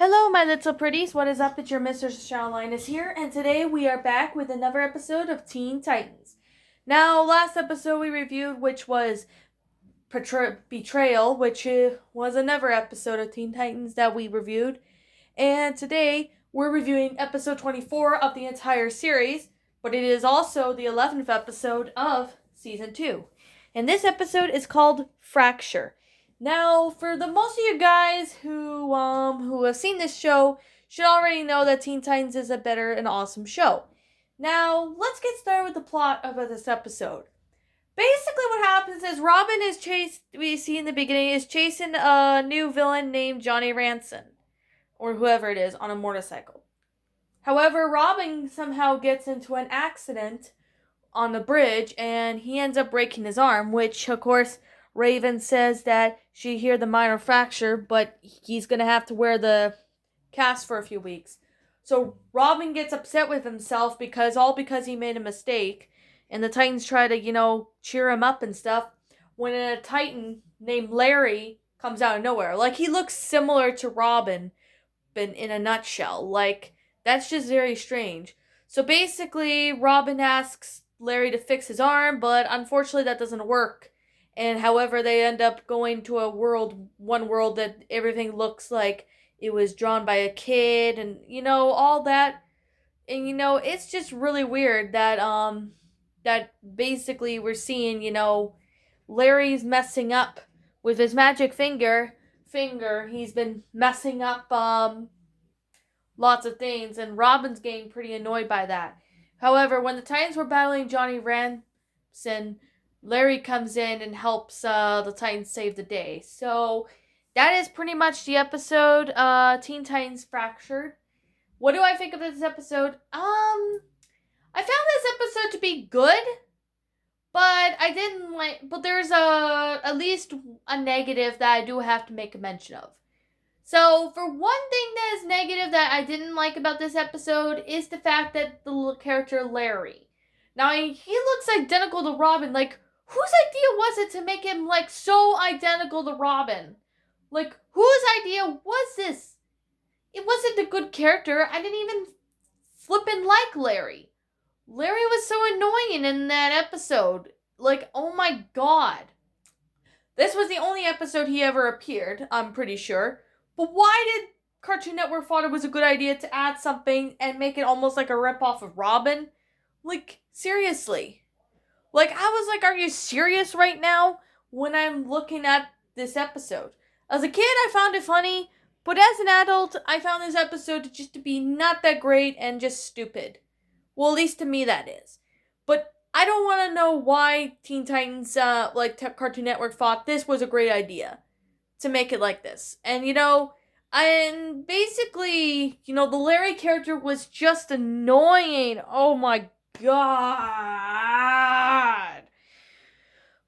Hello, my little pretties. What is up? It's your Mr. Shawline here, and today we are back with another episode of Teen Titans. Now, last episode we reviewed, which was Betrayal, which was another episode of Teen Titans that we reviewed, and today we're reviewing episode 24 of the entire series, but it is also the 11th episode of season 2. And this episode is called Fracture. Now, for the most of you guys who have seen this show, should already know that Teen Titans is a better and awesome show. Now, let's get started with the plot of this episode. Basically, what happens is Robin is we see in the beginning, is chasing a new villain named Johnny Ranson, or whoever it is, on a motorcycle. However, Robin somehow gets into an accident on the bridge, and he ends up breaking his arm, which, of course, Raven says that she heard the minor fracture, but he's going to have to wear the cast for a few weeks. So Robin gets upset with himself because he made a mistake, and the Titans try to, cheer him up and stuff, when a Titan named Larry comes out of nowhere. Like, he looks similar to Robin, but in a nutshell. Like, that's just very strange. So basically, Robin asks Larry to fix his arm, but unfortunately that doesn't work. And however, they end up going to one world that everything looks like it was drawn by a kid, and all that. And it's just really weird that that basically we're seeing, Larry's messing up with his magic finger. He's been messing up lots of things, and Robin's getting pretty annoyed by that. However, when the Titans were battling Johnny Ranson, Larry comes in and helps the Titans save the day. So that is pretty much the episode. Teen Titans Fractured. What do I think of this episode? I found this episode to be good, but I didn't like. But there's at least a negative that I do have to make a mention of. So, for one thing that is negative that I didn't like about this episode is the fact that the character Larry. Now, he looks identical to Robin. Like, whose idea was it to make him, like, so identical to Robin? Like, whose idea was this? It wasn't a good character. I didn't even flippin' like Larry. Larry was so annoying in that episode. Like, oh my god. This was the only episode he ever appeared, I'm pretty sure. But why did Cartoon Network thought it was a good idea to add something and make it almost like a ripoff of Robin? Like, seriously. Like, I was like, are you serious right now? When I'm looking at this episode. As a kid, I found it funny. But as an adult, I found this episode just to be not that great and just stupid. Well, at least to me that is. But I don't want to know why Teen Titans, Cartoon Network thought this was a great idea to make it like this. And and basically, the Larry character was just annoying. Oh my god.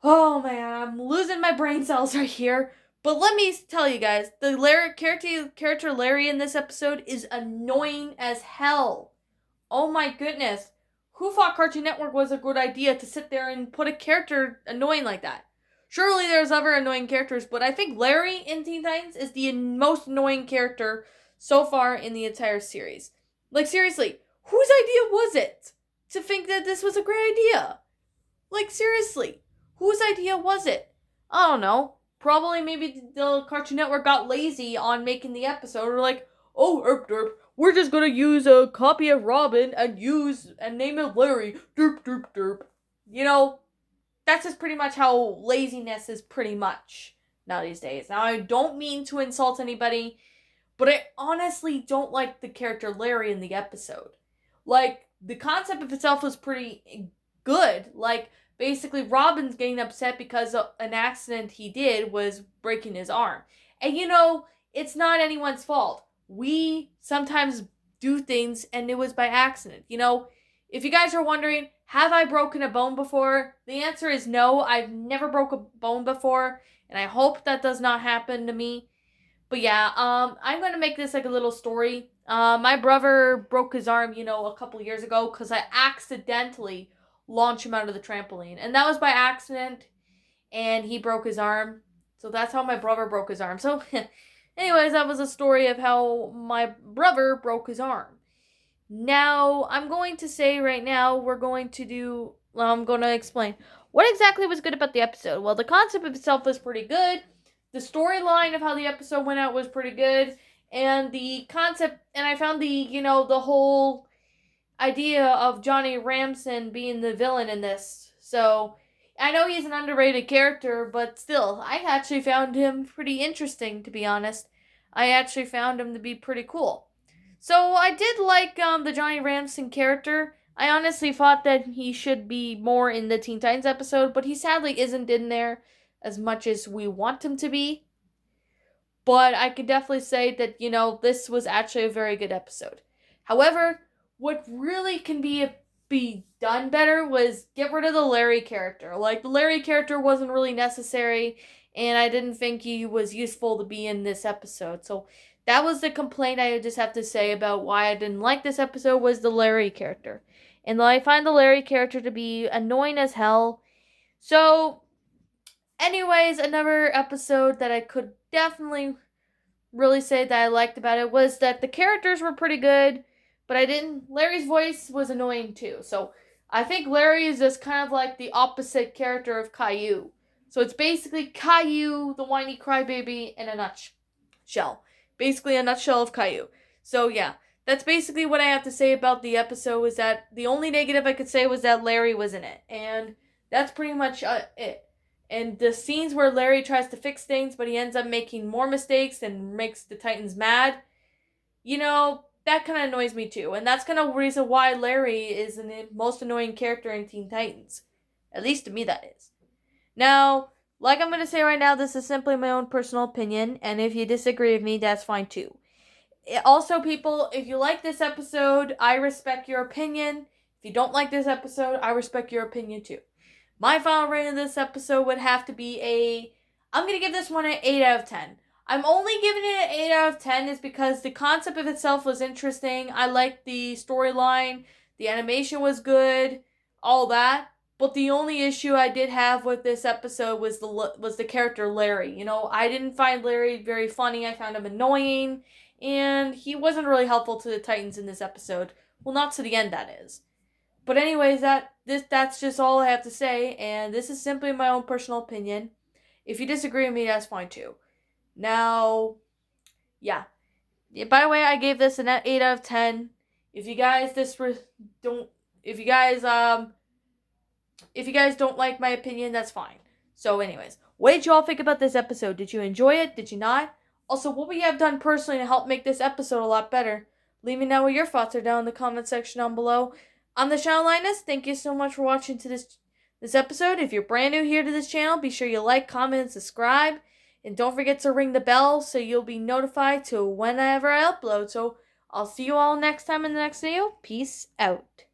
Oh man, I'm losing my brain cells right here. But let me tell you guys, the Larry character Larry in this episode is annoying as hell. Oh my goodness. Who thought Cartoon Network was a good idea to sit there and put a character annoying like that? Surely there's other annoying characters, but I think Larry in Teen Titans is the most annoying character so far in the entire series. Like, seriously, whose idea was it to think that this was a great idea? Like, seriously, whose idea was it? I don't know. Probably maybe the Cartoon Network got lazy on making the episode, or like, oh, erp derp, we're just gonna use a copy of Robin and name it Larry, derp derp derp. That's just pretty much how laziness is pretty much now these days. Now, I don't mean to insult anybody, but I honestly don't like the character Larry in the episode. Like, the concept of itself was pretty good. Like, basically, Robin's getting upset because of an accident he did was breaking his arm. And it's not anyone's fault. We sometimes do things and it was by accident. If you guys are wondering, have I broken a bone before? The answer is no. I've never broke a bone before, and I hope that does not happen to me. But yeah, I'm gonna make this like a little story. My brother broke his arm, a couple years ago because I accidentally launched him out of the trampoline, and that was by accident, and he broke his arm. So that's how my brother broke his arm. So Anyways, that was a story of how my brother broke his arm. Now, I'm going to say right now, I'm going to explain what exactly was good about the episode. Well, the concept of itself was pretty good. The storyline of how the episode went out was pretty good. And the concept, and I found the whole idea of Johnny Ramson being the villain in this. So, I know he's an underrated character, but still, I actually found him pretty interesting, to be honest. I actually found him to be pretty cool. So I did like the Johnny Ramson character. I honestly thought that he should be more in the Teen Titans episode, but he sadly isn't in there as much as we want him to be. But I could definitely say that, this was actually a very good episode. However, what really can be done better was get rid of the Larry character. Like, the Larry character wasn't really necessary, and I didn't think he was useful to be in this episode. So that was the complaint I just have to say about why I didn't like this episode, was the Larry character. And I find the Larry character to be annoying as hell. So, anyways, another episode that I could definitely really say that I liked about it was that the characters were pretty good, but Larry's voice was annoying too. So I think Larry is just kind of like the opposite character of Caillou. So it's basically Caillou, the whiny crybaby, in a nutshell. Basically a nutshell of Caillou. So yeah, that's basically what I have to say about the episode. Is that the only negative I could say was that Larry was in it, and that's pretty much it. And the scenes where Larry tries to fix things, but he ends up making more mistakes and makes the Titans mad, that kind of annoys me too. And that's kind of the reason why Larry is the most annoying character in Teen Titans. At least to me, that is. Now, like I'm going to say right now, this is simply my own personal opinion. And if you disagree with me, that's fine too. Also, people, if you like this episode, I respect your opinion. If you don't like this episode, I respect your opinion too. My final rating of this episode would have to be I'm going to give this one an 8 out of 10. I'm only giving it an 8 out of 10 is because the concept of itself was interesting. I liked the storyline. The animation was good. All that. But the only issue I did have with this episode was the character Larry. I didn't find Larry very funny. I found him annoying. And he wasn't really helpful to the Titans in this episode. Well, not to the end, that is. But anyways, that's just all I have to say, and this is simply my own personal opinion. If you disagree with me, that's fine too. Now, yeah. By the way, I gave this an 8 out of 10. If you guys don't like my opinion, that's fine. So anyways, what did you all think about this episode? Did you enjoy it? Did you not? Also, what would you have done personally to help make this episode a lot better? Leave me know what your thoughts are down in the comment section down below. I'm the Shadow Linus. Thank you so much for watching to this episode. If you're brand new here to this channel, be sure you like, comment, and subscribe. And don't forget to ring the bell so you'll be notified to whenever I upload. So I'll see you all next time in the next video. Peace out.